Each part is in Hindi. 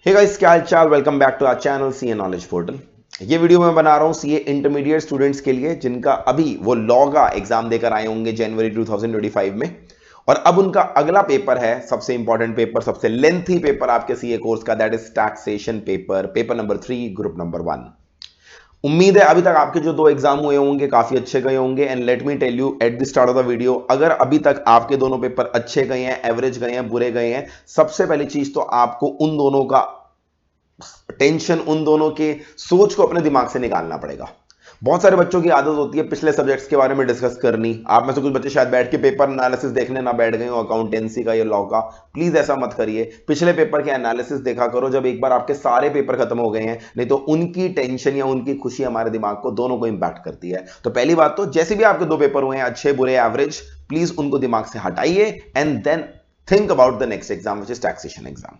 हे गाइस, क्या हाल चाल। Welcome back to our channel CA knowledge portal. ये वीडियो मैं बना रहा हूँ सीए इंटरमीडिएट स्टूडेंट्स के लिए, जिनका अभी वो लॉ का एग्जाम देकर आए होंगे जनवरी 2025 में। और अब उनका अगला पेपर है, सबसे इंपॉर्टेंट पेपर, सबसे लेंथी पेपर आपके सीए कोर्स का, that is taxation paper, paper number 3, group number 1। उम्मीद है अभी तक आपके जो दो एग्जाम हुए होंगे काफी अच्छे गए होंगे। And let me tell you at the start of the video, अगर अभी तक आपके दोनों पेपर अच्छे गए हैं, एवरेज गए हैं, बुरे गए हैं, सबसे पहली चीज तो आपको उन दोनों का टेंशन, उन दोनों के सोच को अपने दिमाग से निकालना पड़ेगा। बहुत सारे बच्चों की आदत होती है पिछले सब्जेक्ट्स के बारे में डिस्कस करनी। आप में से कुछ बच्चे शायद बैठ के पेपर एनालिसिस देखने ना बैठ गए हो, अकाउंटेंसी का या लॉ का। प्लीज ऐसा मत करिए, पिछले पेपर के एनालिसिस देखा करो जब एक बार आपके सारे पेपर खत्म हो गए हैं। नहीं तो उनकी टेंशन या उनकी खुशी हमारे दिमाग को दोनों को इंपैक्ट करती है। तो पहली बात तो जैसे भी आपके दो पेपर हुए हैं, अच्छे बुरे एवरेज, प्लीज उनको दिमाग से हटाइए and then think about the next exam which is taxation exam.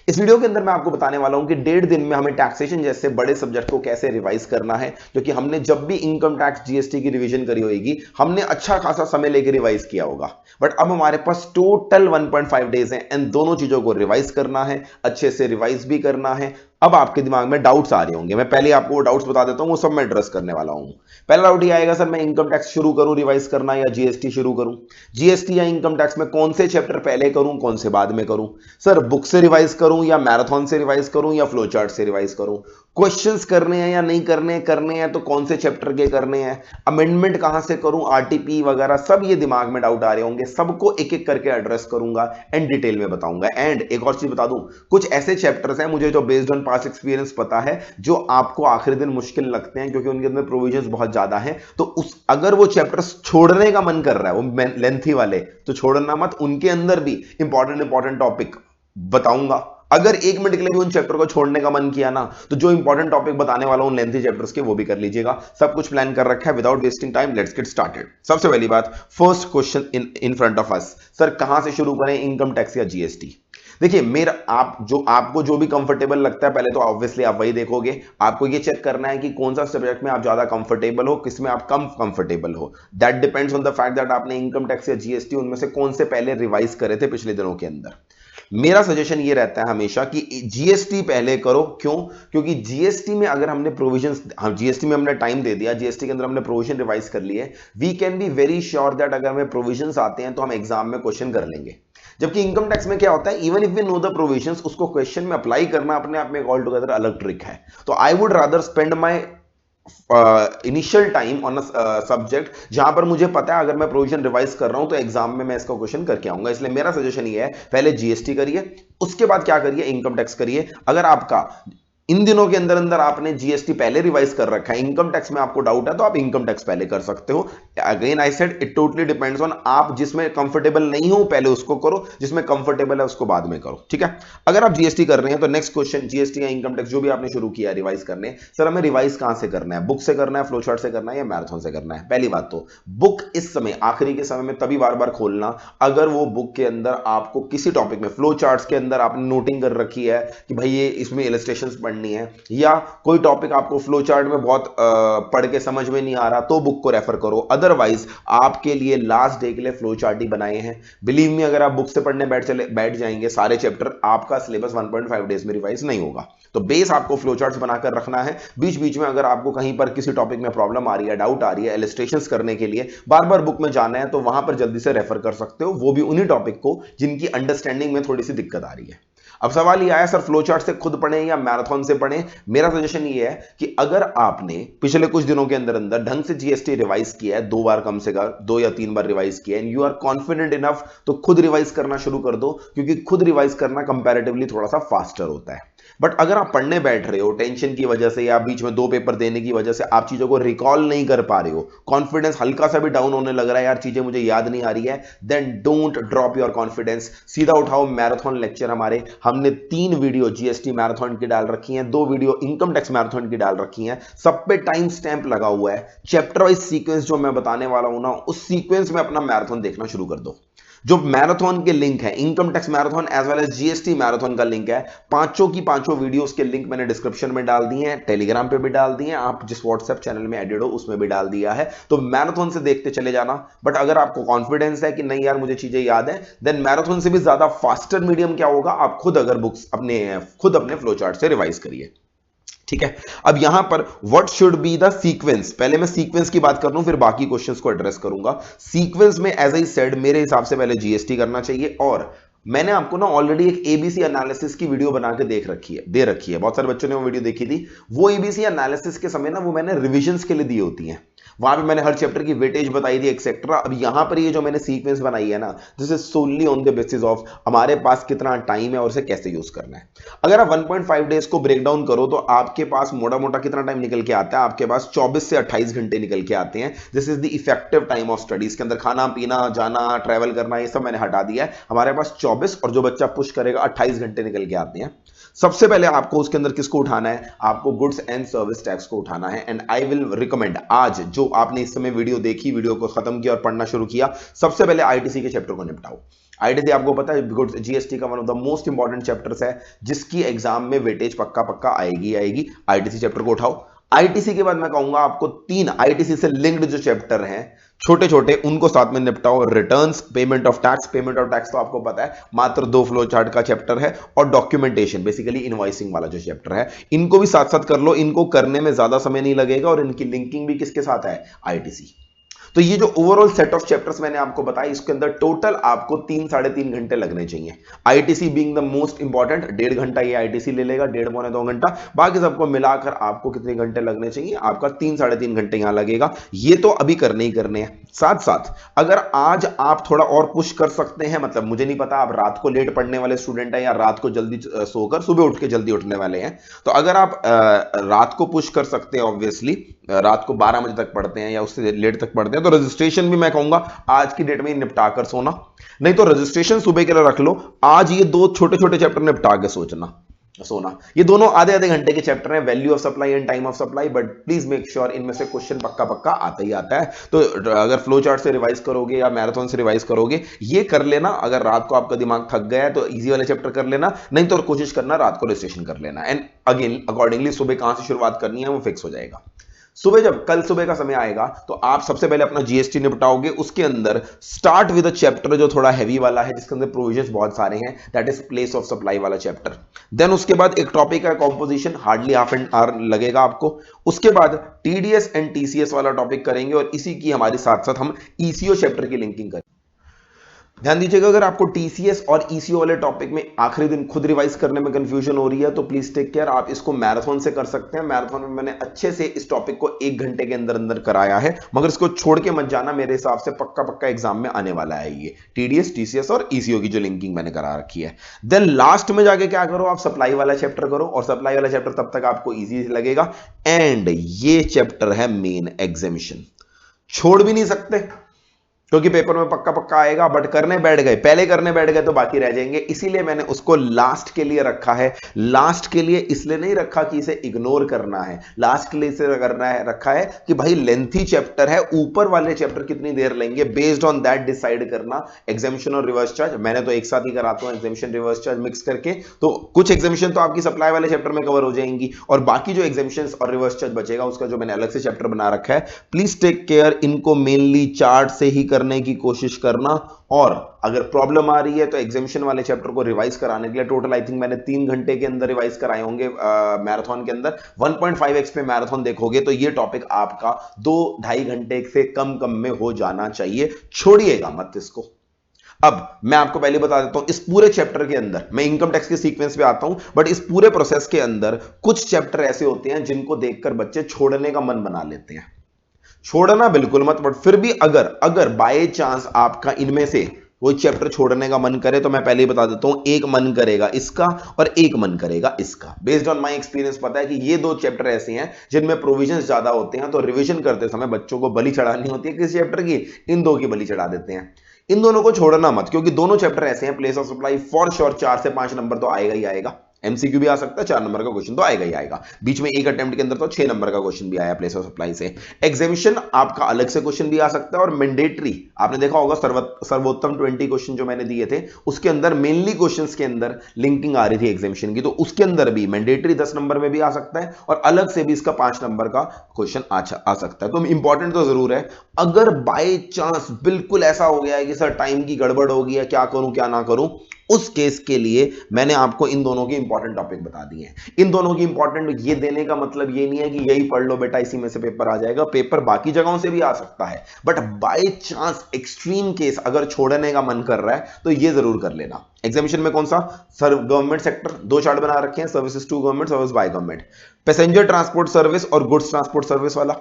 इस वीडियो के अंदर मैं आपको बताने वाला हूं कि 1.5 दिन में हमें टैक्सेशन जैसे बड़े सब्जेक्ट को कैसे रिवाइज करना है, क्योंकि हमने जब भी इनकम टैक्स जीएसटी की रिवीजन करी होगी हमने अच्छा खासा समय लेकर रिवाइज किया होगा। बट अब हमारे पास टोटल 1.5 डेज हैं एंड दोनों चीजों को रिवाइज करना है, अच्छे से रिवाइज भी करना है। अब आपके दिमाग में डाउट्स आ रहे होंगे, मैं पहले आपको वो डाउट्स बता देता हूं, वो सब मैं एड्रेस करने वाला हूं। पहला डाउट ये आएगा, सर मैं इनकम टैक्स शुरू करूं रिवाइज करना या जीएसटी शुरू करूं? जीएसटी या इनकम टैक्स में कौन से चैप्टर पहले करूं, कौन से बाद में करूं? सर बुक से रिवाइज करूं या मैराथन से रिवाइज करूं या फ्लो चार्ट से रिवाइज करूं? क्वेश्चंस करने हैं या नहीं करने, करने हैं तो कौन से चैप्टर के करने हैं? अमेंडमेंट कहां से करूं, आरटीपी वगैरह सब ये दिमाग में डाउट आ रहे होंगे, सबको एक एक करके एड्रेस करूंगा एंड डिटेल में बताऊंगा। एंड एक और चीज बता दूं, कुछ ऐसे चैप्टर्स हैं मुझे जो बेस्ड ऑन पास्ट एक्सपीरियंस पता है जो आपको आखिरी दिन मुश्किल लगते हैं, क्योंकि उनके अंदर प्रोविजंस बहुत ज्यादा हैं। तो उस अगर वो चैप्टर्स छोड़ने का मन कर रहा है, वो लेंथी वाले, तो छोड़ना मत, उनके अंदर भी इंपॉर्टेंट टॉपिक बताऊंगा। अगर 1 मिनट के लिए भी उन चैप्टर को छोड़ने का मन किया ना, तो जो इंपॉर्टेंट टॉपिक बताने वाला हूं लेंथी चैप्टर्स के, वो भी कर लीजिएगा। सब कुछ प्लान कर रखा है। Without wasting time let's get started. सबसे पहली बात, first question in front of us, sir कहां से शुरू करें, इनकम टैक्स या जीएसटी? देखिए, मेरा आपको जो भी कंफर्टेबल लगता है, पहले तो ऑब्वियसली आप वही देखोगे। आपको ये चेक करना है कि कौन सा सब्जेक्ट में आप ज्यादा कंफर्टेबल हो, किसमें आप कम कंफर्टेबल हो। That depends on the fact that आपने इनकम टैक्स या जीएसटी उनमें से कौन से पहले रिवाइज करे थे पिछले दिनों के अंदर। मेरा सजेशन ये रहता है हमेशा कि जीएसटी पहले करो। क्यों? क्योंकि जीएसटी में अगर हमने प्रोविजंस, हम जीएसटी में हमने टाइम दे दिया, जीएसटी के अंदर हमने प्रोविजन रिवाइज कर लिए, we can be very sure that अगर हमें प्रोविजंस आते हैं तो हम एग्जाम में क्वेश्चन कर लेंगे। जबकि इनकम टैक्स में क्या होता है, even if we know the provisions, उसको क्वेश्चन में अप्लाई करना अपने आप में एक ऑल टुगेदर अलग ट्रिक है। तो I would rather spend my initial time on subject जहां पर मुझे पता है अगर मैं प्रोविजन रिवाइज कर रहा हूं तो एग्जाम में मैं इसका क्वेश्चन करके आऊंगा। इसलिए मेरा सजेशन ये है, पहले जीएसटी करिए, उसके बाद क्या करिए, इनकम टैक्स करिए। अगर आपका इन दिनों के अंदर अंदर आपने जीएसटी पहले रिवाइज कर रखा है, इनकम टैक्स में आपको डाउट है, तो आप इनकम टैक्स पहले कर सकते हो। Again I said it totally depends on, आप जिसमें कंफर्टेबल नहीं हो पहले उसको करो, जिसमें कंफर्टेबल है उसको बाद में करो। ठीक है? अगर आप जीएसटी कर रहे हैं तो नेक्स्ट क्वेश्चन, जीएसटी या इनकम टैक्स जो भी आपने शुरू किया रिवाइज करने, सर हमें रिवाइज कहां से करना है? बुक से करना है, फ्लो चार्ट से करना है या मैराथन से करना है? पहली बात तो बुक इस समय आखिरी के समय में तभी बार बार खोलना अगर वो बुक के अंदर आपको किसी टॉपिक में, फ्लो चार्ट्स के अंदर आपने नोटिंग कर रखी है कि भाई ये इसमें इलस्ट्रेशंस पढ़नी है, या कोई टॉपिक आपको फ्लो चार्ट में बहुत पढ़ के समझ में नहीं आ रहा, तो बुक को रेफर करो। अदरवाइज आपके लिए लास्ट डे के लिए फ्लो चार्ट ही बनाए हैं। बिलीव मी, अगर आप बुक से पढ़ने बैठ जाएंगे सारे चैप्टर, आपका सिलेबस 1.5 डेज में रिवाइज नहीं होगा। तो बेस आपको फ्लो चार्ट्स बनाकर रखना है। बीच बीच में अगर आपको कहीं पर किसी टॉपिक में प्रॉब्लम आ रही है, डाउट आ रही है, इलस्ट्रेशंस करने के लिए बार बार बुक में जाना है, तो वहां पर जल्दी से रेफर कर सकते हो, वो भी उन्हीं टॉपिक को जिनकी अंडरस्टैंडिंग में थोड़ी सी दिक्कत आ रही है। अब सवाल ये आया, सर फ्लो चार्ट से खुद पढ़ें या मैराथन से पढ़ें? मेरा सजेशन ये है कि अगर आपने पिछले कुछ दिनों के अंदर अंदर ढंग से जीएसटी रिवाइज किया है, 2 बार कम से कम 2 या 3 बार रिवाइज किया है, and you are confident enough, तो खुद रिवाइज करना शुरू कर दो, क्योंकि खुद रिवाइज करना कंपैरेटिवली थोड़ा सा फास्टर होता है। बट अगर आप पढ़ने बैठ रहे हो टेंशन की वजह से या बीच में 2 पेपर देने की वजह से आप चीजों को रिकॉल नहीं कर पा रहे हो, कॉन्फिडेंस हल्का सा भी डाउन होने लग रहा है, यार चीजें मुझे याद नहीं आ रही है, then don't drop your confidence. सीधा उठाओ मैराथन लेक्चर हमारे, हमने 3 वीडियो जीएसटी मैराथन की डाल रखी हैं, 2 वीडियो इनकम टैक्स मैराथन की डाल रखी हैं, सब पे टाइम स्टैंप लगा हुआ है। चैप्टर वाइज सीक्वेंस जो मैं बताने वाला हूं ना, उस सीक्वेंस में अपना मैराथन देखना शुरू कर दो। जो मैराथन के लिंक है, income tax marathon as well as GST marathon का लिंक है, पांचों की पांचों वीडियोस के लिंक मैंने डिस्क्रिप्शन में डाल दिए हैं, टेलीग्राम पे भी डाल दिए हैं, आप जिस व्हाट्सएप चैनल में एडेड हो उसमें भी डाल दिया है, तो मैराथन से देखते चले जाना। बट अगर आपको कॉन्फिडेंस है कि नहीं यार मुझे चीजें याद है, देन मैराथन से भी ज्यादा फास्टर मीडियम क्या होगा, आप खुद अगर बुक्स अपने फ्लो चार्ट से रिवाइज करिए। ठीक है, अब यहां पर what should be the sequence, पहले मैं सीक्वेंस की बात कर लूं फिर बाकी क्वेश्चंस को एड्रेस करूंगा। सीक्वेंस में एज आई सेड मेरे हिसाब से पहले जीएसटी करना चाहिए, और मैंने आपको ना ऑलरेडी एक एबीसी एनालिसिस की वीडियो बना के दे रखी है, बहुत सारे बच्चों ने वो वीडियो देखी थी। वो एबीसी एनालिसिस के समय ना वो मैंने रिविजन्स के लिए दी होती हैं, वहां पे मैंने हर चैप्टर की वेटेज बताई थी एक्सेट्रा। अब यहां पर ये जो मैंने सीक्वेंस बनाई है ना, this is solely on the basis of हमारे पास कितना टाइम है और उसे कैसे यूज करना है। अगर आप 1.5 डेज को ब्रेक डाउन करो तो आपके पास मोटा मोटा कितना टाइम निकल के आता है, आपके पास 24 से 28 घंटे निकल के आते हैं। This is the effective time of studies के अंदर खाना पीना जाना ट्रैवल करना ये सब मैंने हटा दिया है, हमारे पास 24 और जो बच्चा पुश करेगा 28 घंटे निकल के आते हैं। सबसे पहले आपको उसके अंदर किसको उठाना है, आपको गुड्स एंड सर्विस टैक्स को उठाना है। एंड आई विल रिकमेंड, आज जो आपने इस समय वीडियो देखी, वीडियो को खत्म किया और पढ़ना शुरू किया, सबसे पहले आईटीसी के चैप्टर को निपटाओ। आईटीसी आपको पता है गुड्स जीएसटी का one of the most important chapters है, जिसकी एग्जाम में वेटेज पक्का आएगी। आईटीसी चैप्टर को उठाओ। आईटीसी के बाद मैं कहूंगा आपको 3 आईटीसी से लिंक्ड जो चैप्टर हैं छोटे छोटे, उनको साथ में निपटाओ। रिटर्न्स, पेमेंट ऑफ टैक्स तो आपको पता है मात्र 2 फ्लो चार्ट का चैप्टर है, और डॉक्यूमेंटेशन बेसिकली इनवॉइसिंग वाला जो चैप्टर है, इनको भी साथ साथ कर लो। इनको करने में ज्यादा समय नहीं लगेगा और इनकी लिंकिंग भी किसके साथ है, आईटीसी। तो ये जो ओवरऑल सेट ऑफ चैप्टर्स मैंने आपको बताया, इसके अंदर टोटल आपको 3-3.5 घंटे लगने चाहिए। ITC being the most important, 1.5 घंटा ये आईटीसी ले लेगा, 1.5-2 घंटा, बाकी सबको मिलाकर आपको कितने घंटे लगने चाहिए, आपका 3-3.5 घंटे यहां लगेगा। ये तो अभी करने ही करने हैं। साथ साथ अगर आज आप थोड़ा और पुश कर सकते हैं, मतलब मुझे नहीं पता आप रात को लेट पढ़ने वाले स्टूडेंट हैं या रात को जल्दी सोकर सुबह उठ के जल्दी उठने वाले हैं, तो अगर आप रात को पुश कर सकते हैं, ऑब्वियसली रात को 12 बजे तक पढ़ते हैं या उससे लेट तक पढ़ते हैं, तो रजिस्ट्रेशन भी मैं कहूंगा आज की डेट में निपटा कर सोना। नहीं तो रजिस्ट्रेशन सुबह के लिए रख लो, आज ये 2 छोटे छोटे चैप्टर निपटा के सोना। ये दोनों आधे घंटे के चैप्टर हैं, value of supply and time of supply, but please make sure इनमें से क्वेश्चन पक्का आता ही आता है। तो अगर फ्लो चार्ट से रिवाइज करोगे या मैराथन से रिवाइज करोगे, ये कर लेना। अगर रात को आपका दिमाग थक गया है तो इजी वाले चैप्टर कर लेना, नहीं तो कोशिश करना रात को रजिस्ट्रेशन कर लेना। एंड अगेन अकॉर्डिंगली सुबह कहां से शुरुआत करनी है वो फिक्स हो जाएगा। जब कल सुबह का समय आएगा तो आप सबसे पहले अपना जीएसटी निपटाओगे। उसके अंदर स्टार्ट विद अ चैप्टर जो थोड़ा हैवी वाला है, जिसके अंदर प्रोविजंस बहुत सारे हैं, that is place of supply वाला चैप्टर। देन उसके बाद एक टॉपिक है composition, hardly half an hour लगेगा आपको। उसके बाद टीडीएस एंड टीसीएस वाला टॉपिक करेंगे, और इसी की हमारे साथ साथ हम ईसीओ चैप्टर की लिंकिंग करेंगे। ध्यान दीजिएगा, अगर आपको टीसीएस और ईसीओ वाले टॉपिक में आखिरी दिन खुद रिवाइज करने में कंफ्यूजन हो रही है तो प्लीज टेक केयर, आप इसको मैराथन से कर सकते हैं। मैराथन में मैंने अच्छे से इस टॉपिक को 1 घंटे के अंदर अंदर कराया है, मगर इसको छोड़ के मत जाना, मेरे हिसाब से पक्का एग्जाम में आने वाला है ये टीडीएस, टीसीएस और ईसीओ की जो लिंकिंग मैंने करा रखी है। देन लास्ट में जाके क्या करो, आप सप्लाई वाला चैप्टर करो, और सप्लाई वाला चैप्टर तब तक आपको ईजी लगेगा। एंड ये चैप्टर है मेन एग्जामिशन, छोड़ भी नहीं सकते क्योंकि पेपर में पक्का आएगा, बट पहले करने बैठ गए तो बाकी रह जाएंगे, इसीलिए मैंने उसको लास्ट के लिए रखा है। लास्ट के लिए इसलिए नहीं रखा कि इसे इग्नोर करना है, लास्ट के लिए इसे रखा है कि भाई लेंथी चैप्टर है, ऊपर वाले चैप्टर कितनी देर लेंगे, बेस्ड ऑन दैट डिसाइड करना एग्जामिशन और रिवर्स चार्ज। मैंने तो एक साथ ही कराता हूं एग्जामिशन रिवर्स चार्ज मिक्स करके, तो कुछ एग्जामिशन तो आपकी सप्लाई वाले चैप्टर में कवर हो जाएंगी, और बाकी जो एग्जामिशन और रिवर्स चार्ज बचेगा उसका जो मैंने अलग से चैप्टर बना रखा है। प्लीज टेक केयर, इनको मेनली चार्ट से ही करने की कोशिश करना, और अगर प्रॉब्लम आ रही है तो एग्जामिशन वाले चैप्टर को रिवाइज कराने के लिए टोटल आई थिंक मैंने 3 घंटे के अंदर रिवाइज कराए होंगे मैराथन के अंदर। 1.5x पे मैराथन देखोगे तो ये टॉपिक आपका 2-2.5 घंटे से कम में हो जाना चाहिए, छोड़िएगा मत इसको। अब मैं आपको पहले बता देता हूं, इस पूरे चैप्टर के अंदर मैं इनकम टैक्स के सीक्वेंस पे आता हूं, बट इस पूरे प्रोसेस के अंदर कुछ चैप्टर ऐसे होते हैं जिनको देखकर बच्चे छोड़ने का मन बना लेते हैं। छोड़ना बिल्कुल मत, बट फिर भी अगर बाय चांस आपका इनमें से कोई चैप्टर छोड़ने का मन करे तो मैं पहले ही बता देता हूं, एक मन करेगा इसका और एक मन करेगा इसका। बेस्ड ऑन माय एक्सपीरियंस पता है कि ये 2 चैप्टर ऐसे हैं जिनमें प्रोविजंस ज्यादा होते हैं, तो रिवीजन करते समय बच्चों को बलि चढ़ानी होती है किस चैप्टर की, इन 2 की बलि चढ़ा देते हैं। इन दोनों को छोड़ना मत, क्योंकि दोनों चैप्टर ऐसे हैं, place of supply for sure 4 से 5 नंबर तो आएगा ही आएगा। एमसीक्यू भी आ सकता है, 4 नंबर का क्वेश्चन तो आएगा ही आएगा। बीच में एक अटेम्प्ट के अंदर तो 6 नंबर का क्वेश्चन भी आया प्लेस ऑफ सप्लाई से। एग्जामिशन आपका अलग से क्वेश्चन भी आ सकता है, और मैंडेटरी आपने देखा होगा सर्वोत्तम 20 क्वेश्चन जो मैंने दिए थे उसके अंदर मेनली क्वेश्चंस के अंदर लिंकिंग आ रही थी एग्जामिशन की, तो उसके अंदर भी मैंडेटरी 10 नंबर में भी आ सकता है और अलग से भी इसका 5 नंबर का क्वेश्चन आ सकता है। तो इंपॉर्टेंट तो जरूर है। अगर बाय चांस बिल्कुल ऐसा हो गया है कि सर टाइम की गड़बड़ हो गई है, क्या करूं क्या ना करूं, उस केस के लिए मैंने आपको इन दोनों के इंपॉर्टेंट टॉपिक बता दिए हैं। इन दोनों की इंपॉर्टेंट ये देने का मतलब ये नहीं है कि यही पढ़ लो बेटा इसी में से पेपर आ जाएगा, पेपर बाकी जगहों से भी आ सकता है, but by chance extreme case अगर छोड़ने का मन कर रहा है तो ये जरूर कर लेना। एग्जामिशन में कौन सा सर, गवर्नमेंट सेक्टर 2 चार्ट बना रखे हैं, services to government, service by government, passenger transport service और गुड्स ट्रांसपोर्ट सर्विस वाला,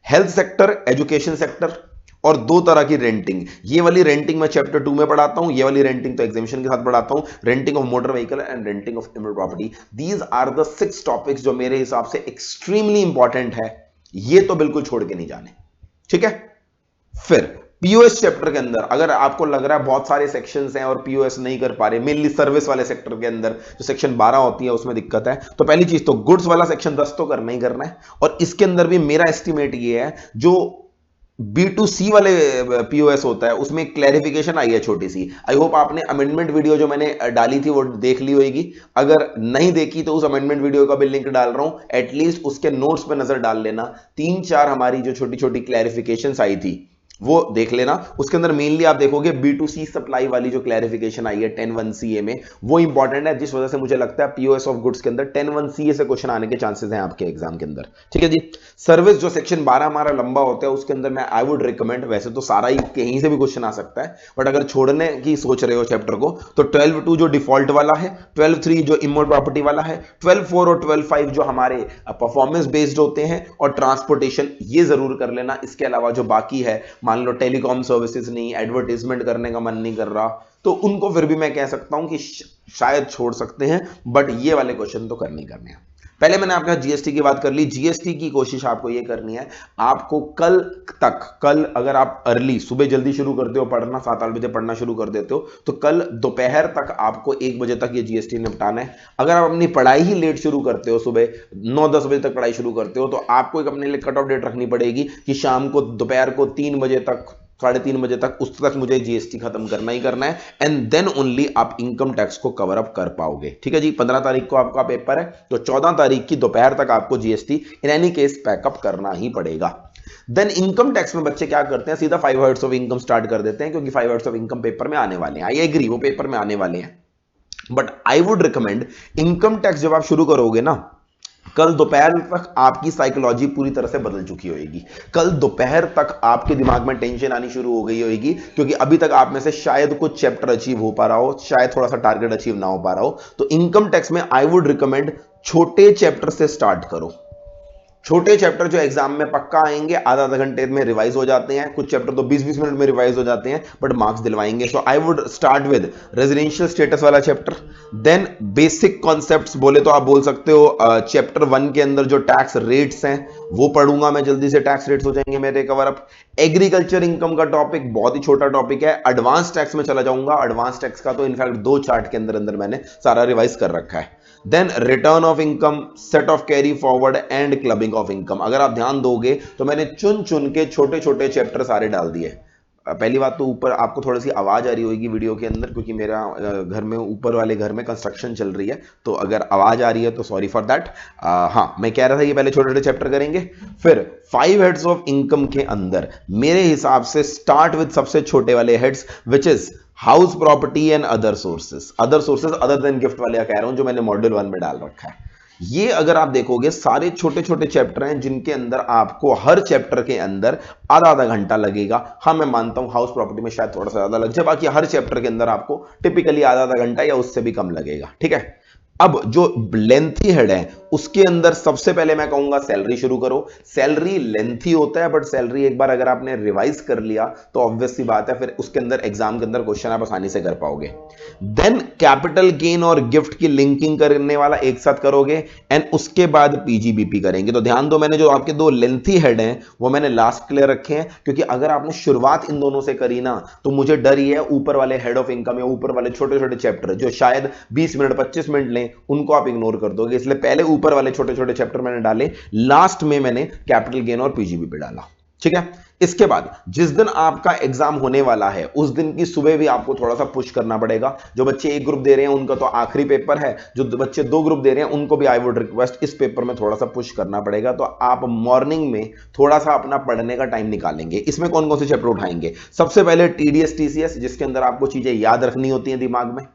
हेल्थ सेक्टर, एजुकेशन सेक्टर, और 2 तरह की रेंटिंग। ये वाली रेंटिंग मैं चैप्टर 2 में पढ़ाता हूं, ये वाली रेंटिंग तो एग्जामिशन के साथ पढ़ाता हूं, renting of motor vehicle and renting of immovable property. These are the 6 topics जो मेरे हिसाब से एक्सट्रीमली इंपॉर्टेंट है, ये तो बिल्कुल छोड़ के नहीं जाने, ठीक है। फिर पीओएस चैप्टर के अंदर अगर आपको लग रहा है बहुत सारे सेक्शंस हैं और पीओएस नहीं कर पा रहे, मेनली सर्विस वाले सेक्टर के अंदर जो सेक्शन 12 होती है उसमें दिक्कत है, तो पहली चीज तो गुड्स वाला सेक्शन 10 तो करना ही करना है, और इसके अंदर भी मेरा एस्टिमेट ये है जो B2C वाले पीओएस होता है उसमें क्लैरिफिकेशन आई है छोटी सी। आई होप आपने अमेंडमेंट वीडियो जो मैंने डाली थी वो देख ली होगी, अगर नहीं देखी तो उस अमेंडमेंट वीडियो का भी लिंक डाल रहा हूं, एटलीस्ट उसके नोट्स पे नजर डाल लेना। 3-4 हमारी जो छोटी छोटी क्लैरिफिकेशंस आई थी वो देख लेना। उसके अंदर मेनली आप देखोगे B2C सप्लाई वाली जो क्लैरिफिकेशन आई है 10(1)CA में, वो इंपॉर्टेंट है, जिस वजह से मुझे लगता है पीओएस ऑफ गुड्स के अंदर 10(1)CA से क्वेश्चन आने के चांसेस हैं आपके एग्जाम के अंदर, ठीक है जी। सर्विस जो सेक्शन 12 हमारा लंबा होता है उसके अंदर मैं आई वुड रिकमेंड, वैसे तो सारा ही कहीं से भी क्वेश्चन आ सकता है, बट अगर छोड़ने की सोच रहे हो चैप्टर को तो 12(2) जो डिफॉल्ट वाला है, 12(3) जो इमोबल प्रॉपर्टी वाला है, 12(4) और 12(5) जो हमारे परफॉर्मेंस बेस्ड होते हैं, और ट्रांसपोर्टेशन ये जरूर कर लेना। इसके अलावा जो बाकी है, मान लो टेलीकॉम सर्विसेज नहीं, एडवर्टाइजमेंट करने का मन नहीं कर रहा, तो उनको फिर भी मैं कह सकता हूं कि शायद छोड़ सकते हैं, बट ये वाले क्वेश्चन तो करने ही करने हैं। पहले मैंने आपके जीएसटी की बात कर ली। जीएसटी की कोशिश आपको ये करनी है, आपको कल अगर आप अर्ली सुबह जल्दी शुरू करते हो पढ़ना, 7-8 बजे पढ़ना शुरू कर देते हो, तो कल दोपहर तक आपको 1 बजे तक ये जीएसटी निपटाना है। अगर आप अपनी पढ़ाई ही लेट शुरू करते हो, सुबह 9-10 बजे तक पढ़ाई शुरू करते हो, तो आपको एक अपने लिए कट ऑफ डेट रखनी पड़ेगी कि शाम को दोपहर को 3 बजे तक, 3:30 बजे तक, उस तक मुझे जीएसटी खत्म करना ही करना है, एंड देन ओनली आप इनकम टैक्स को कवर अप कर पाओगे, ठीक है जी। 15 तारीख को आपका पेपर है, तो 14 तारीख की दोपहर तक आपको GST in any case pack up करना ही पड़ेगा। देन इनकम टैक्स में बच्चे क्या करते हैं, सीधा 5 हेड्स ऑफ इनकम स्टार्ट कर देते हैं, क्योंकि 5 हेड्स ऑफ इनकम पेपर में आने वाले हैं। आई एग्री, वो पेपर में आने वाले हैं, but I would recommend income tax जब आप शुरू करोगे ना, कल दोपहर तक आपकी साइकोलॉजी पूरी तरह से बदल चुकी होगी। कल दोपहर तक आपके दिमाग में टेंशन आनी शुरू हो गई होगी, क्योंकि अभी तक आप में से शायद कुछ चैप्टर अचीव हो पा रहा हो, शायद थोड़ा सा टारगेट अचीव ना हो पा रहा हो। तो इनकम टैक्स में आई वुड रिकमेंड छोटे चैप्टर से स्टार्ट करो। छोटे चैप्टर जो एग्जाम में पक्का आएंगे, आधा घंटे में रिवाइज हो जाते हैं, कुछ चैप्टर तो 20-20 मिनट में रिवाइज हो जाते हैं, बट मार्क्स दिलवाएंगे। So I would start with residential status वाला चैप्टर, देन बेसिक कॉन्सेप्ट्स बोले तो आप बोल सकते हो चैप्टर 1 के अंदर जो टैक्स रेट्स हैं वो पढ़ूंगा मैं, जल्दी से टैक्स रेट्स हो जाएंगे मेरे कवर अप। एग्रीकल्चर इनकम का टॉपिक बहुत ही छोटा टॉपिक है, एडवांस टैक्स में चला जाऊंगा। एडवांस टैक्स का तो इनफैक्ट 2 चार्ट के अंदर मैंने सारा रिवाइज कर रखा है। Then return of income, set off carry forward and clubbing of income. अगर आप ध्यान दोगे तो मैंने चुन चुन के छोटे छोटे चैप्टर सारे डाल दिए। पहली बात तो ऊपर आपको थोड़ी सी आवाज आ रही होगी वीडियो के अंदर, क्योंकि मेरा घर में, ऊपर वाले घर में कंस्ट्रक्शन चल रही है, तो अगर आवाज आ रही है तो सॉरी फॉर दैट। हाँ, मैं कह रहा था ये पहले छोटे छोटे चैप्टर करेंगे, फिर 5 हेड्स ऑफ इनकम के अंदर मेरे हिसाब से स्टार्ट विद सबसे छोटे वाले heads, which is house property and other sources other than gift वाले कह रहा हूं, जो मैंने मॉड्यूल 1 में डाल रखा है। ये अगर आप देखोगे सारे छोटे छोटे चैप्टर हैं, जिनके अंदर आपको हर चैप्टर के अंदर आधा घंटा लगेगा। हाँ, मैं मानता हूं हाउस प्रॉपर्टी में शायद थोड़ा सा ज्यादा लग जाए, बाकी हर चैप्टर के अंदर आपको टिपिकली आधा घंटा या उससे भी कम लगेगा, ठीक है। अब जो लेंथी हेड है उसके अंदर सबसे पहले मैं कहूंगा सैलरी शुरू करो। सैलरी लेंथी होता है, बट सैलरी एक बार अगर आपने रिवाइज कर लिया तो ऑब्वियस सी बात है, फिर उसके अंदर एग्जाम के अंदर क्वेश्चन आप आसानी से कर पाओगे। देन कैपिटल गेन और गिफ्ट की लिंकिंग करने वाला एक साथ करोगे, एंड उसके बाद पीजीबीपी करेंगे। तो ध्यान दो, मैंने जो आपके दो लेंथी हेड हैं वो मैंने लास्ट क्लियर रखे हैं, क्योंकि अगर आपने शुरुआत इन दोनों से करी ना तो मुझे डर ही है ऊपर वाले हेड ऑफ इनकम या ऊपर वाले छोटे छोटे चैप्टर जो शायद 20 मिनट 25 मिनट लें उनको आप इग्नोर कर दोगे। इसलिए पहले ऊपर वाले छोटे छोटे चैप्टर मैंने डाले, लास्ट में मैंने कैपिटल गेन और पीजीबीपी डाला। ठीक है, इसके बाद जिस दिन आपका एग्जाम होने वाला है उस दिन की सुबह भी आपको थोड़ा सा पुश करना पड़ेगा। जो बच्चे एक ग्रुप दे रहे हैं उनका तो आखिरी पेपर है, जो बच्चे दो ग्रुप दे रहे हैं उनको भी आई वुड रिक्वेस्ट इस पेपर में थोड़ा सा पुश करना पड़ेगा। तो आप मॉर्निंग में थोड़ा सा अपना पढ़ने का टाइम निकालेंगे। इसमें कौन कौन से चैप्टर उठाएंगे? सबसे पहले टीडीएस टीसीएस, जिसके अंदर आपको चीजें याद रखनी होती हैं दिमाग में,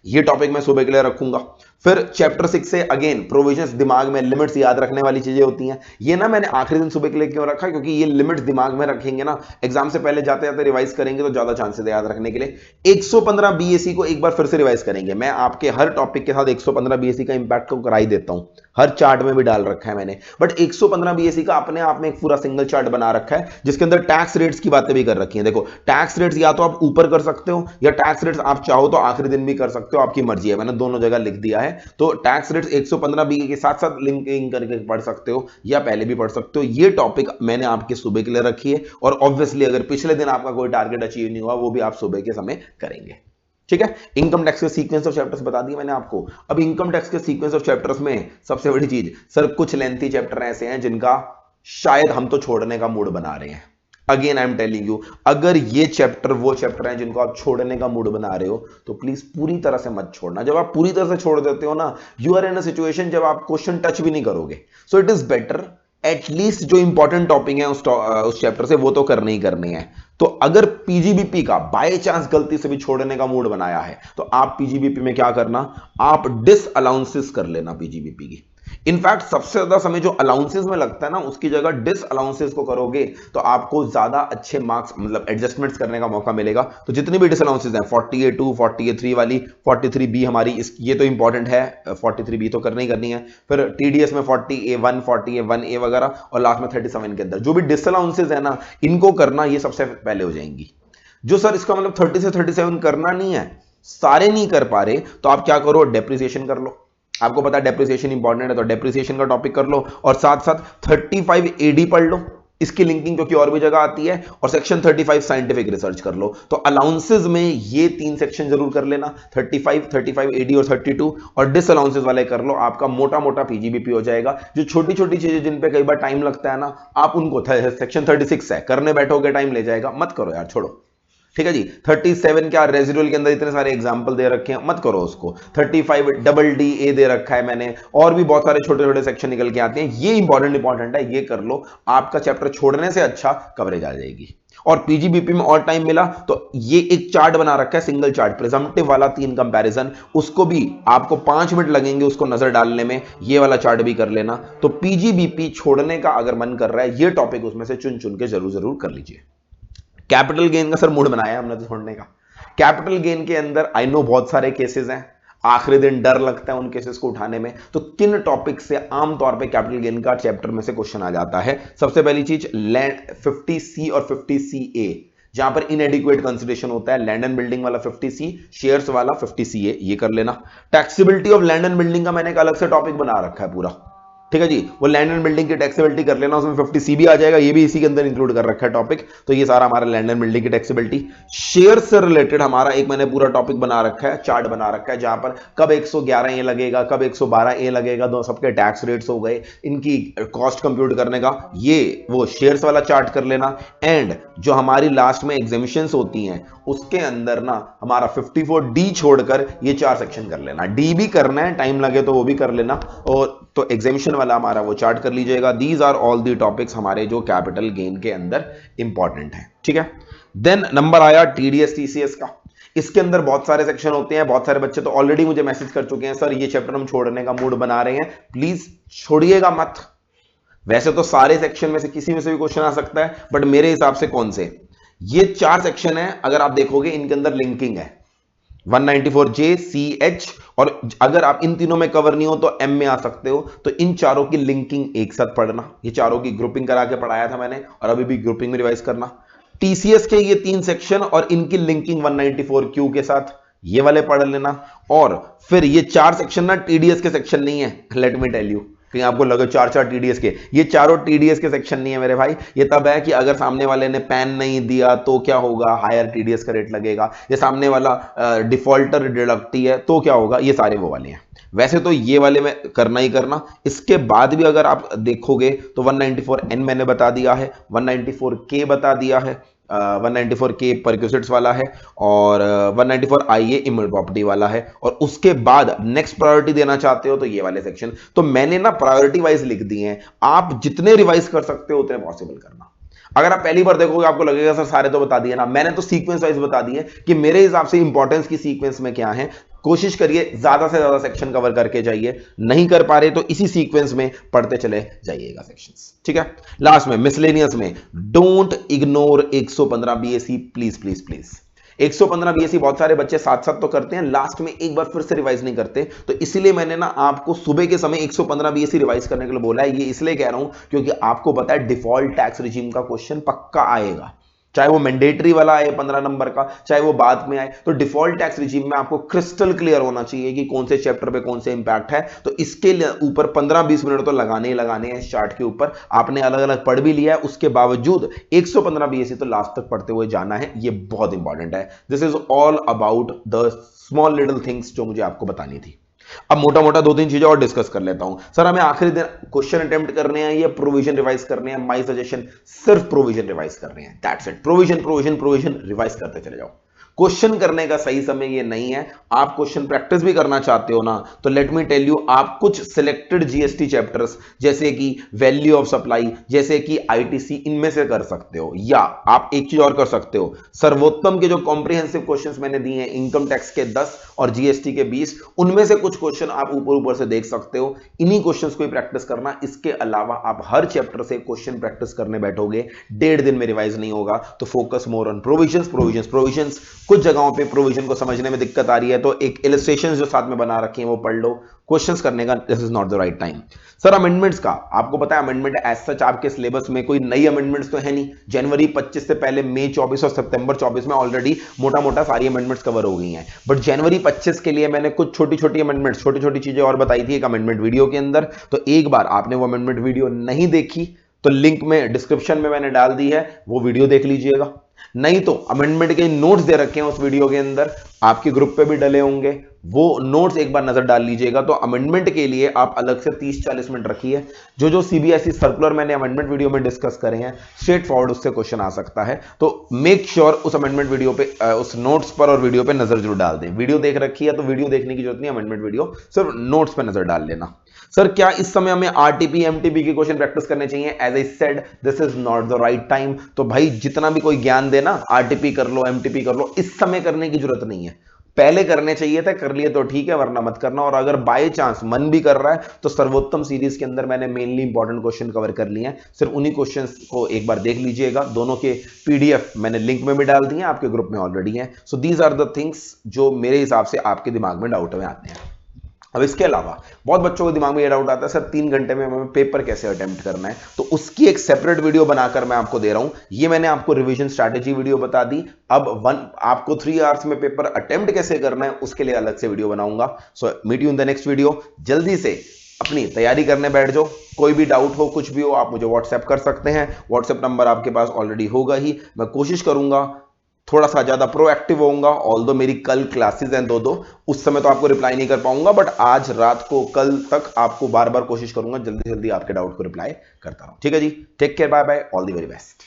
ये टॉपिक मैं सुबह के लिए रखूंगा। फिर चैप्टर 6 से अगेन प्रोविजंस, दिमाग में लिमिट्स याद रखने वाली चीजें होती हैं। ये ना मैंने आखिरी दिन सुबह के लिए क्यों रखा, क्योंकि ये लिमिट्स दिमाग में रखेंगे ना, एग्जाम से पहले जाते जाते रिवाइज करेंगे तो ज्यादा चांसेस है याद रखने के लिए। 115 बीएससी को एक बार फिर से रिवाइज करेंगे। मैं आपके हर टॉपिक के साथ 115 बीएससी का इंपैक्ट को करा ही देता हूं, हर चार्ट में भी डाल रखा है मैंने। बट 115 बीएससी का अपने आप में एक पूरा सिंगल चार्ट बना रखा है, जिसके अंदर टैक्स रेट्स की बातें भी कर रखी हैं। देखो, टैक्स रेट्स या तो आप ऊपर कर सकते हो या टैक्स रेट्स आप चाहो तो आखिरी दिन भी कर सकते हो, आपकी मर्जी है। मैंने दोनों जगह लिख दिया है। तो टैक्स रेट्स 115 बीए के साथ साथ लिंकिंग करके पढ़ सकते हो या पहले भी पढ़ सकते हो। ये टॉपिक मैंने आपके सुबह के लिए रखी है, और ऑब्वियसली अगर पिछले दिन आपका कोई टारगेट अचीव नहीं हुआ वो भी आप सुबह के समय करेंगे। ठीक है, इनकम टैक्स के सीक्वेंस ऑफ चैप्टर्स बता दिए मैंने आपको। अब इनकम टैक्स के सीक्वेंस ऑफ चैप्टर्स में सबसे बड़ी चीज, सर कुछ लेंथी चैप्टर ऐसे हैं जिनका शायद हम तो छोड़ने का मूड बना रहे हैं। Again I am telling you, अगर ये चैप्टर वो चैप्टर हैं जिनको आप छोड़ने का मूड बना रहे हो तो प्लीज पूरी तरह से मत छोड़ना। जब आप पूरी तरह से छोड़ देते हो ना, you are in a situation जब आप क्वेश्चन टच भी नहीं करोगे। So it is better at least जो इंपॉर्टेंट टॉपिक है उस चैप्टर से वो तो करने ही करने हैं। तो अगर पीजीबीपी का बाय चांस गलती से भी छोड़ने का मूड बनाया है तो आप पीजीबीपी में क्या करना, आप डिस अलाउंसेस कर लेना पीजीबीपी की। इनफैक्ट सबसे ज्यादा समय जो अलाउंसेस में लगता है ना, उसकी जगह डिस अलाउंसेस को करोगे तो आपको ज्यादा अच्छे मार्क्स मतलब एडजस्टमेंट्स करने का मौका मिलेगा। तो जितनी भी डिस अलाउंसेस हैं 40A2 40A3 वाली 43B हमारी ये तो इंपॉर्टेंट है, 43B तो करनी ही करनी है। फिर टीडीएस में 40A1 40A1A वगैरह, और लास्ट में 37 के अंदर जो भी डिस अलाउंसेस है ना, इनको करना ये सबसे पहले हो जाएंगी। जो सर इसका मतलब 30 से 37 करना नहीं है, सारे नहीं कर पा रहे तो आप क्या करो, डेप्रिसिएशन कर लो। आपको पता है डेप्रिसिएशन इंपॉर्टेंट है तो डेप्रिसिएशन का टॉपिक कर लो, और साथ साथ 35AD पढ़ लो, इसकी लिंकिंग क्योंकि और भी जगह आती है, और सेक्शन 35 साइंटिफिक रिसर्च कर लो। तो अलाउंसेस में ये 3 सेक्शन जरूर कर लेना, 35AD और 32, और डिस अलाउंसेस वाले कर लो। आपका मोटा मोटा पीजीबीपी हो जाएगा। जो छोटी छोटी चीजें जिन पे कई बार टाइम लगता है ना, आप उनको, सेक्शन 36 है, करने बैठोगे टाइम ले जाएगा, मत करो यार, छोड़ो। ठीक है जी, 37 क्या रेजिडुअल के अंदर इतने सारे एग्जाम्पल दे रखे हैं, मत करो उसको। 35DDA दे रखा है मैंने, और भी बहुत सारे छोटे छोटे सेक्शन निकल के आते हैं। ये इंपॉर्टेंट है, ये कर लो। आपका चैप्टर छोड़ने से अच्छा कवरेज आ जाएगी। और पीजीबीपी में और टाइम मिला तो ये एक चार्ट बना रखा है, सिंगल चार्ट प्रिजम्पटिव वाला 3 कंपैरिजन, उसको भी आपको 5 मिनट लगेंगे उसको नजर डालने में, ये वाला चार्ट भी कर लेना। तो पीजीबीपी छोड़ने का अगर मन कर रहा है, ये टॉपिक उसमें से चुन चुन के जरूर कर लीजिए। कैपिटल गेन का सर मूड बनाया हमने तो छोड़ने का। कैपिटल गेन के अंदर आई नो बहुत सारे केसेस हैं, आखिरी दिन डर लगता है उन केसेस को उठाने में। तो किन टॉपिक से आमतौर पे कैपिटल गेन का चैप्टर में से क्वेश्चन आ जाता है? सबसे पहली चीज लैंड 50C और 50CA, जहां पर इनएडिक्वेट कंसिडरेशन होता है। लैंड एंड बिल्डिंग वाला 50C, शेयर्स वाला 50CA, ये कर लेना। Taxability of land and building का मैंने एक अलग से टॉपिक बना रखा है पूरा। ठीक है जी, वो लैंड एंड बिल्डिंग की टैक्सेबिलिटी कर लेना, उसमें 50C भी आ जाएगा, ये भी इसी के अंदर इंक्लूड कर रखा है टॉपिक। तो ये सारा हमारा लैंड एंड बिल्डिंग की टैक्सेबिलिटी। शेयर से रिलेटेड हमारा एक मैंने पूरा टॉपिक बना रखा है, चार्ट बना रखा है, जहां पर कब 111A लगेगा, कब 112A लगेगा, दो सबके टैक्स रेट्स हो गए, इनकी कॉस्ट कंप्यूट करने का, ये वो शेयर्स वाला चार्ट कर लेना। एंड जो हमारी लास्ट में एग्जेम्पशंस होती हैं उसके अंदर ना हमारा 54D छोड़कर ये 4 सेक्शन कर लेना। डी भी करना है, टाइम लगे तो वो भी कर लेना, और तो एग्जेम्पशन वाला हमारा वो चार्ट कर लीजिएगा। These are all the topics हमारे जो कैपिटल गेन के अंदर इंपॉर्टेंट है। ठीक है, देन नंबर आया टीडीएस टीसीएस का। इसके अंदर बहुत सारे सेक्शन होते हैं। बहुत सारे बच्चे तो ऑलरेडी मुझे मैसेज कर चुके हैं, सर ये चैप्टर हम छोड़ने का मूड बना रहे हैं, प्लीज छोड़िएगा मत। वैसे तो सारे सेक्शन में से किसी में से भी क्वेश्चन आ सकता है, बट मेरे हिसाब से कौन से ये 4 सेक्शन है, अगर आप देखोगे इनके अंदर लिंकिंग है। 194J, CH, और अगर आप इन तीनों में कवर नहीं हो तो M में आ सकते हो। तो इन चारों की लिंकिंग एक साथ पढ़ना, ये चारों की ग्रुपिंग करा के पढ़ाया था मैंने और अभी भी ग्रुपिंग में रिवाइज करना। TCS के ये 3 सेक्शन और इनकी लिंकिंग 194Q के साथ, ये वाले पढ़ लेना। और फिर ये 4 सेक्शन ना TDS के सेक्शन नहीं है, लेट मी टेल यू, कहीं आपको लगे 4 TDS के, ये चारों TDS के सेक्शन नहीं है मेरे भाई। ये तब है कि अगर सामने वाले ने पैन नहीं दिया तो क्या होगा, हायर TDS का रेट लगेगा। ये सामने वाला डिफॉल्टर डिडक्टी है तो क्या होगा, ये सारे वो वाले हैं। वैसे तो ये वाले में करना ही करना। इसके बाद भी अगर आप देखोगे तो 194N मैंने बता दिया है, 194K बता दिया है, 194K परक्यूसिट्स वाला है, और 194IA इमेज प्रॉपर्टी वाला है। और उसके बाद नेक्स्ट प्रायोरिटी देना चाहते हो तो ये वाले सेक्शन। तो मैंने ना प्रायोरिटी वाइज लिख दिए हैं, आप जितने रिवाइज कर सकते हो उतने पॉसिबल करना। अगर आप पहली बार देखोगे आपको लगेगा सर सारे तो बता दिए ना, मैंने तो सीक्वेंस वाइज बता दिए कि मेरे हिसाब से इंपॉर्टेंस की सीक्वेंस में क्या है। कोशिश करिए ज्यादा से ज्यादा सेक्शन कवर करके जाइए, नहीं कर पा रहे तो इसी सीक्वेंस में पढ़ते चले जाइएगा सेक्शंस, ठीक है। लास्ट में मिसलेनियस में don't ignore 115 BSc, please please please. 115 BSc बहुत सारे बच्चे साथ साथ तो करते हैं, लास्ट में एक बार फिर से रिवाइज नहीं करते। तो इसीलिए मैंने ना आपको सुबह के समय 115 बीएससी रिवाइज करने के लिए बोला है। ये इसलिए कह रहा हूं क्योंकि आपको पता है डिफॉल्ट टैक्स रिजीम का क्वेश्चन पक्का आएगा, चाहे वो मैंडेटरी वाला आए 15 नंबर का, चाहे वो बाद में आए। तो डिफॉल्ट टैक्स रिजीम में आपको क्रिस्टल क्लियर होना चाहिए कि कौन से चैप्टर पे कौन से इंपैक्ट है। तो इसके ऊपर 15-20 मिनट तो लगाने ही लगाने हैं। इस चार्ट के ऊपर आपने अलग अलग पढ़ भी लिया है, उसके बावजूद 115 बीएससी तो लास्ट तक पढ़ते हुए जाना है, ये बहुत इंपॉर्टेंट है। This is all about the small little things जो मुझे आपको बतानी थी। अब मोटा मोटा 2-3 चीजें और डिस्कस कर लेता हूं। सर हमें आखिरी दिन क्वेश्चन अटेम्प्ट करने हैं या प्रोविजन रिवाइज करने हैं? माय सजेशन, सिर्फ प्रोविजन रिवाइज करने हैं, that's it. Provision provision provision revise करते चले जाओ। क्वेश्चन करने का सही समय ये नहीं है। आप क्वेश्चन प्रैक्टिस भी करना चाहते हो ना, तो लेट मी टेल यू, आप कुछ सिलेक्टेड जीएसटी चैप्टर्स जैसे कि वैल्यू ऑफ सप्लाई, जैसे कि आईटीसी, इनमें से कर सकते हो। या आप एक चीज और कर सकते हो, सर्वोत्तम के जो कॉम्प्रिहेंसिव क्वेश्चंस मैंने दिए हैं, इनकम टैक्स के 10 और जीएसटी के 20, उनमें से कुछ क्वेश्चन आप ऊपर ऊपर से देख सकते हो। इन्हीं क्वेश्चंस को ही प्रैक्टिस करना। इसके अलावा आप हर चैप्टर से क्वेश्चन प्रैक्टिस करने बैठोगे, 1.5 दिन में रिवाइज नहीं होगा। तो focus more on provisions provisions provisions. कुछ जगहों पे प्रोविजन को समझने में दिक्कत आ रही है तो एक इलस्ट्रेशन जो साथ में बना रखी है वो पढ़ लो। क्वेश्चंस करने का this is not the right time. Sir amendments का आपको पता है, अमेंडमेंट एज सच आपके सिलेबस में कोई नई अमेंडमेंट्स तो है नहीं। जनवरी 25 से पहले मई 24 और सितंबर 24 में ऑलरेडी मोटा मोटा सारी अमेंडमेंट्स कवर हो गई हैं। बट जनवरी 25 के लिए मैंने कुछ छोटी छोटी अमेंडमेंट्स, छोटी छोटी चीजें और बताई थी एक अमेंडमेंट वीडियो के अंदर। तो एक बार आपने वो अमेंडमेंट वीडियो नहीं देखी तो लिंक में डिस्क्रिप्शन में मैंने डाल दी है, वो वीडियो देख लीजिएगा। नहीं तो अमेंडमेंट के नोट्स दे रखे हैं उस वीडियो के अंदर, आपके ग्रुप पे भी डले होंगे, वो नोट्स एक बार नजर डाल लीजिएगा। तो अमेंडमेंट के लिए आप अलग से 30-40 मिनट रखिए। जो सीबीएसई सर्कुलर मैंने अमेंडमेंट वीडियो में डिस्कस करे हैं, स्ट्रेट फॉरवर्ड उससे क्वेश्चन आ सकता है। तो मेक श्योर उस अमेंडमेंट वीडियो पे, उस नोट्स पर और वीडियो पे नजर जरूर डाल दें। वीडियो देख रखी है तो वीडियो देखने की जरूरत नहीं, अमेंडमेंट वीडियो सिर्फ नोट्स पे नजर डाल लेना। सर क्या इस समय हमें आरटीपी एमटीपी के क्वेश्चन प्रैक्टिस करने चाहिए? As I said, this is not the right time. तो भाई जितना भी कोई ज्ञान देना, आरटीपी कर लो, एमटीपी कर लो, इस समय करने की जरूरत नहीं है। पहले करने चाहिए थे, कर लिए तो ठीक है, वरना मत करना। और अगर बाय चांस मन भी कर रहा है तो सर्वोत्तम सीरीज के अंदर मैंने मेनली इंपॉर्टेंट क्वेश्चन कवर कर लिए हैं, सिर्फ उन्हीं क्वेश्चंस को एक बार देख लीजिएगा। दोनों के पीडीएफ मैंने लिंक में भी डाल दिए हैं, आपके ग्रुप में ऑलरेडी हैं। So these are the things जो मेरे हिसाब से आपके दिमाग में डाउट में आते हैं। अब इसके अलावा बहुत बच्चों के दिमाग में ये डाउट आता है, सर 3 घंटे में हमें पेपर कैसे अटेम्प्ट करना है? तो उसकी एक सेपरेट वीडियो बनाकर मैं आपको दे रहा हूं। ये मैंने आपको रिवीजन स्ट्रैटेजी वीडियो बता दी। अब आपको 3 आवर्स में पेपर अटेम्प्ट कैसे करना है उसके लिए अलग से वीडियो बनाऊंगा। So meet you in the next video. जल्दी से अपनी तैयारी करने बैठ जाओ। कोई भी डाउट हो, कुछ भी हो, आप मुझे व्हाट्सएप कर सकते हैं। व्हाट्सएप नंबर आपके पास ऑलरेडी होगा ही। मैं कोशिश करूंगा थोड़ा सा ज्यादा प्रोएक्टिव होऊंगा। ऑल्दो मेरी कल क्लासेस हैं 2-2, उस समय तो आपको रिप्लाई नहीं कर पाऊंगा, बट आज रात को, कल तक आपको बार बार कोशिश करूंगा जल्दी जल्दी आपके डाउट को रिप्लाई करता रहूं। ठीक है जी, take care, bye bye, all the very best.